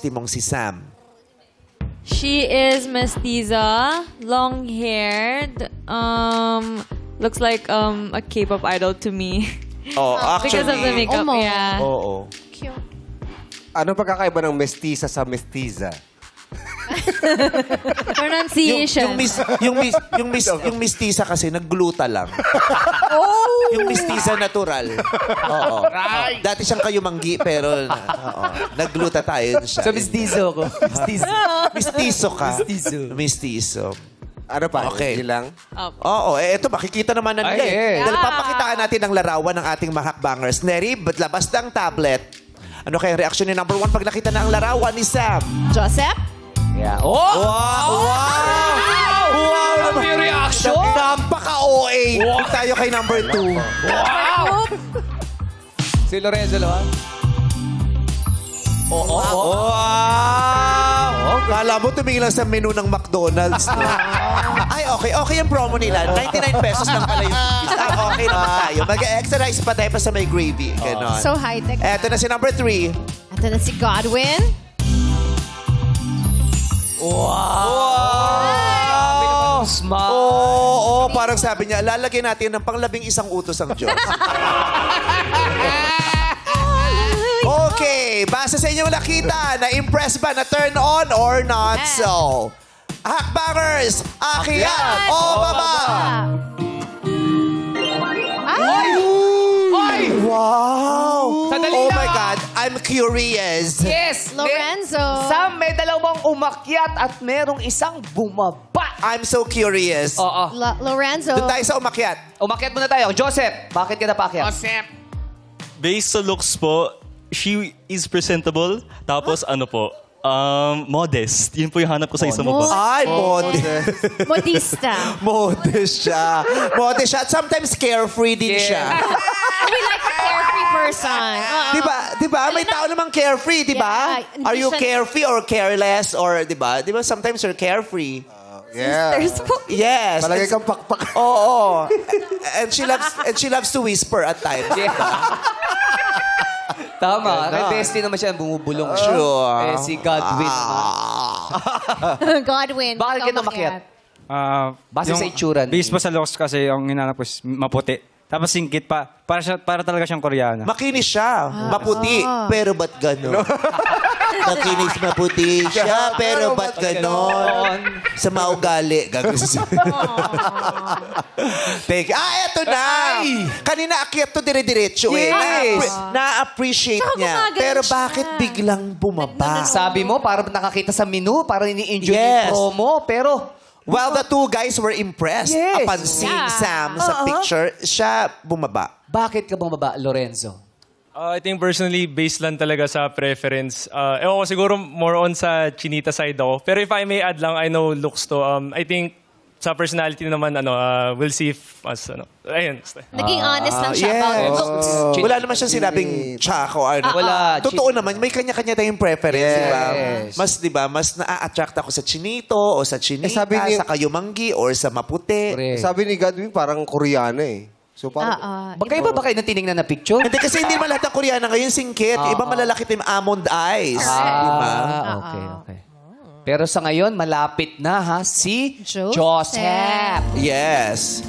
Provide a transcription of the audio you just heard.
mong si Sam? She is mestiza, long-haired, looks like a K-pop idol to me. Oh, actually. Because of the makeup, yeah. Oo. Cute. Anong pagkakaiba ng mestiza sa mestiza? Pronunciation. Yung mestiza kasi naggluta lang. Yung mestiza natural. Oo. Dati siyang kayumanggi pero naggluta tayo siya. So, mestizo ko. Mestizo ka. Mestizo. Ano pa? Okay. Hindi lang? Oo, ito makikita naman na nila. Ay, Dahil papakitaan natin ang larawan ng ating mga hakbangers. Neri, labas ng tablet. Ano kaya reaction ni number 1 pag nakita na ang larawan ni Sam? Joseph? Yeah. Oh! Wow! Ano yung reaction? Napaka-OA. Tayo kay number 2. Wow! Si Lorenzo Lohan. Wow! Kala mo tumingin lang sa menu ng McDonald's. No? Ay, okay. Okay yung promo nila. 99 pesos lang pala yung pizza. Okay naman tayo. Mag-extra rice pa tayo pa sa may gravy. Ganon. So high-tech. Eto na si number 3. Ito na si Godwin. Wow! Smile. Oo, parang sabi niya, lalagyan natin ng pang-11 utos ang Diyos. Okay, base sa inyong nakita, na-impress ba, na-turn on or not so? Hakbangers, akyat o baba? Ay! Wow! Sandali Oh lang. my God, I'm curious. Yes! Lorenzo. Sam, may dalawang umakyat at merong isang bumaba. I'm so curious. Oo. Lorenzo. Doon tayo sa umakyat. Umakyat muna tayo. Joseph, bakit ka napakyat? Based sa looks po, she is presentable. Tapos ano po, modest. Yun po yung hanap ko sa isang baba. Ay, modest. Modista. Modest siya. Modest siya. At sometimes carefree din siya. We like a carefree person. Diba? May tao namang carefree, diba? Yeah, Are you hindi siya- carefree or careless? Or, diba? Diba sometimes you're carefree? Yeah. Yes. Palagay kang pakpak. Oo. And she loves to whisper at times. Tama. May bestie naman siya bumubulong. Sure. Eh, si Godwin naman. Godwin. Bakit ka ikaw umakyat? Base sa itsura ni- Base pa sa looks kasi yung hinanap ko is maputi. Tapos singkit pa. Para talaga siyang Koreana. Makinis siya. Maputi. Pero ba't gano'n? Makinis maputi siya. Pero ba't gano'n? Sa maugali. Gagawin siya. Thank you. Eto na. Kanina akyat to dire-diretso eh. Yes. Na-appreciate Tsaka niya. gumagaling Pero siya. bakit biglang bumaba? Sabi mo, parang nakakita sa menu, parang ini-enjoy Yes. yung promo, pero... Well, the two guys were impressed. Yes. Upon seeing Yeah. Sam sa picture, siya bumaba. Bakit ka bumaba, Lorenzo? I think personally, based lang talaga sa preference. Ewan ko, siguro more on sa chinita side ako. Pero if I may add lang, I know looks to. I think sa personality naman, we'll see if, ayun. Naging honest lang siya about looks. Wala naman siyang sinabing tsaka o ano. Wala. Totoo naman, may kanya-kanya tayong preference, Yes. di ba? Mas na-attract ako sa chinito o sa chinita, sabi ni- sa kayumanggi or sa maputi. Correct. Sabi ni Godwin, parang Koreana eh. So parang... Magkaiba ba kayo ng tinignan na picture? Hindi kasi hindi naman lahat ng Koreana ngayon singkit. Iba malalaki yung almond eyes. Di ba? Okay. Pero sa ngayon, malapit na ha, si Joseph. Joseph. Yes.